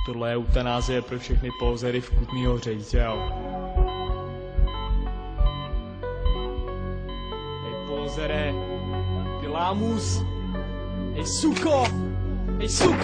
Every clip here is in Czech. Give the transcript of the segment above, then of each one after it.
Tohle je eutanázie pro všechny pózery v Kutný Hoře, jo. Hej pózere, ty lámus, hej suko,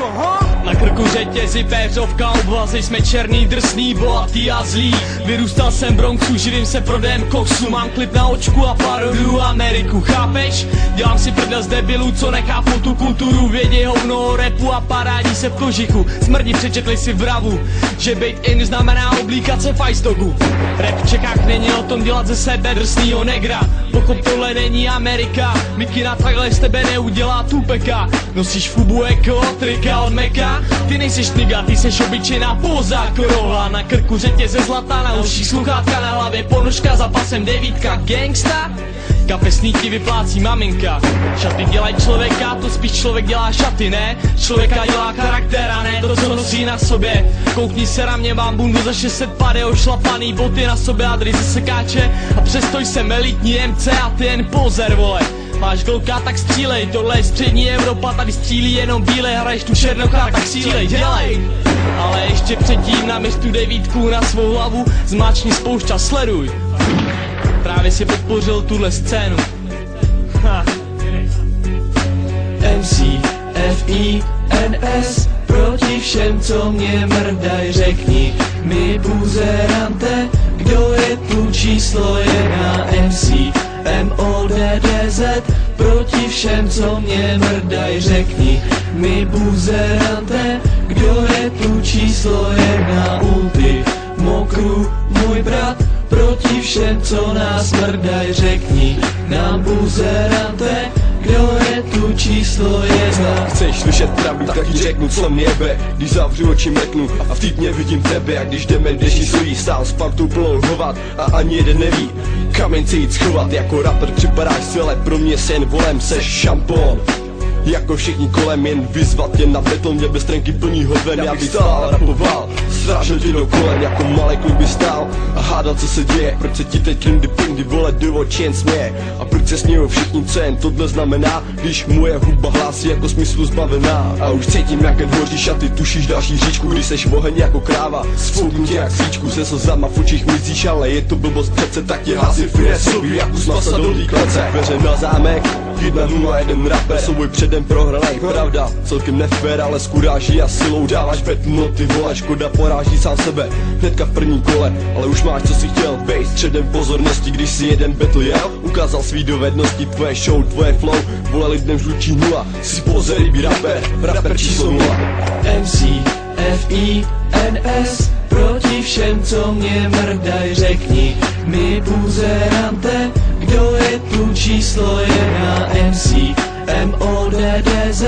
ho! Na krku řetězy, péřovka, obvazy, jsme černý, drsný, bohatý a zlý. Vyrůstal jsem v Bronxu, živím se prodejem koksu, mám klip na očku a paroduju Ameriku, chápeš? Dělám si prdel z debilů, co nechápou tu kulturu, vědí hovno repu a parádí se v kožichu. Smrdi přečetli si v bravu, že bejt in znamená oblíkat se fajstogu. Rap v Čechách není o tom dělat ze sebe drsnýho negra. Pochop, tohle není Amerika, mikina takhle z tebe neudělá tupeka. Nosíš fubu jako trika od Meka. Ty nejseš niga, ty seš obyčejná póza korola. Na krku řetěze zlatá, na uších sluchátka, na hlavě ponožka, za pasem devítka. Gangsta? Kapesný ti vyplácí maminka. Šaty dělají člověka, to spíš člověk dělá šaty, ne? Člověka dělá charakter a ne to, co nosí na sobě. Koukni se na mě, mám bundu za 600 pade, ošlapaný boty na sobě a dry ze sekáče. A přesto jsem elitní MC a ty jen pozer, vole. Máš glouka, tak střílej, tohle je střední Evropa, tady střílí jenom bílé, hraješ tu černochrá, tak střílej, dělej! Ale ještě předtím naměř tu devítku na svou hlavu, zmáčkni spoušť a sleduj. Právě si podpořil tuhle scénu. Ha. MCFINS proti všem, co mě mrdaj, řekni mi buzerante, kdo je tu číslo 1. MCMODDZ proti všem, co mě mrdaj, řekni mi buzerante, kdo je tu číslo 1. Ulti Mokru, můj brat, proti všem, co nás mrdaj, řekni nám buzerante, kdo je tu číslo 1. Chceš slyšet pravdu, tak ti řeknu, co mě jebe. Když zavřu oči, mrknu a v týdně vidím tebe. A když jdeme dešní stojí stál s partou plnou hovat a ani jeden neví, kam jen se jít schovat. Jako rapper připadáš skvěle, pro mě sen volem seš šampon. Jako všichni kolem, jen vyzvat tě na beton, mě bez trenky plný hoven. Já bych stál a rapoval, strážil ti do kolen, jako malý kluk by stál a hádal, co se děje. Proč se ti teď klindy pindy vole do očí jen směje? A proč se smějou všichni, co jen tohle znamená, když moje huba hlásí jako smyslu zbavená. A už cítím, jak jen hoří šaty, tušíš další říčku, když seš oheň jako kráva. Sfouknu tě jak svíčku, se slzama v očích mizíš, ale je to blbost přece, tak tě hází finesovi, jak kus masa do klece. Dveře na zámek, 1-0-1 rapper, souboj předem prohralej, pravda, celkem nefér, ale s kuráží a silou dáváš bet, no ty vole, škoda poráží sám sebe, hnedka v první kole, ale už máš, co si chtěl, bej středem pozornosti, když si jeden battle jel, ukázal svý dovednosti, tvoje show, tvoje flow, vole lidem žlučí nula, jsi pozerivý rapper číslo 0. MCFINS proti všem, co mě mrdaj, řekni mi buzerante, kdo je tu číslo 1. MCMODDZ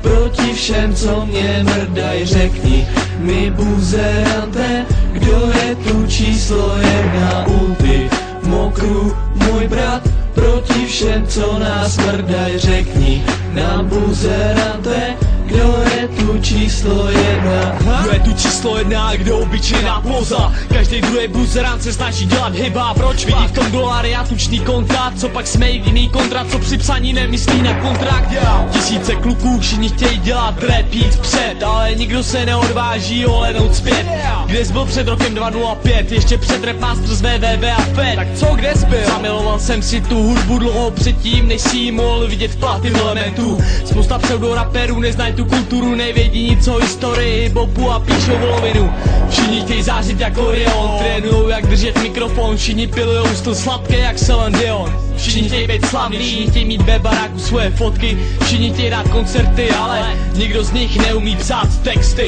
proti všem, co mě mrdaj, řekni mi buzerante, kdo je tu číslo 1. Ulti Mokru, můj brat, proti všem, co nás mrdaj, řekni nám buzerante, kdo je tu číslo 1. Kdo je tu číslo 1 a kdo obyčejná póza? Každý druhý buzerant se snaží dělat hyba. Proč vidí v tom dolary a tučný kontrakt? Co pak jsme jiný kontrakt, co při psaní nemyslí na kontrakt? Tisíce kluků, všichni chtějí dělat rap, jít vpřed, ale nikdo se neodváží ohlédnout zpět. Kde jsi byl před rokem 2005, ještě před Rapmaster z WWW a FED? Tak co, kde jsi byl? Zamiloval jsem si tu hudbu dlouho předtím, než si ji mohl vidět v platin elementů. Spousta pseudoraperů neznají tu kulturu, nevědí nic o historii hibopu a píšou volovinu. Všichni chtějí zářit jako Orion, trénujou jak držet mikrofon, všichni pilujou styl sladké jak Celine Dion. Všichni chtějí být slavný, všichni chtějí mít ve baráku svoje fotky, všichni chtějí dát koncerty, ale nikdo z nich neumí psát texty.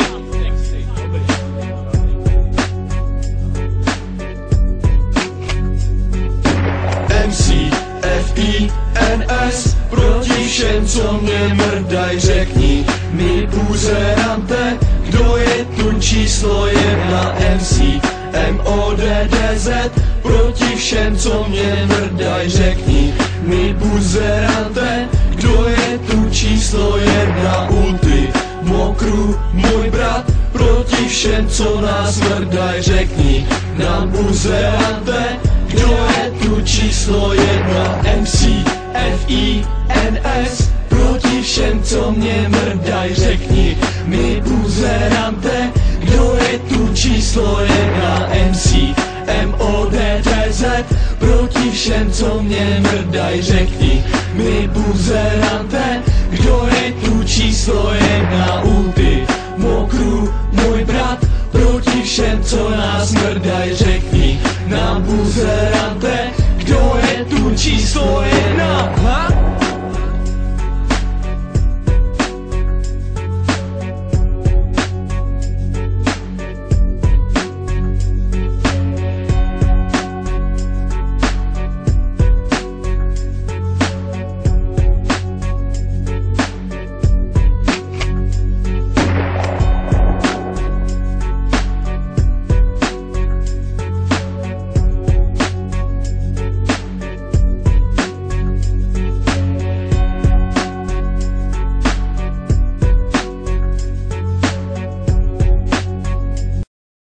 MCFINS proti všem, co mě mrdaj, řekni mi buzerante, kdo je tu číslo 1. MCMODDZ proti všem, co mě mrdaj, řekni mi buzerante, kdo je tu číslo 1. Ulti Mokru, můj brat, proti všem, co nás mrdaj, řekni nám buzerante, kdo je tu číslo 1. MCFINS proti všem, co mě mrdaj, řekni mi buzerante, kdo číslo 1 MC MODTZ. Proti všem, co mě mrdaj, řekni mi buzerante, kdo je tu číslo 1.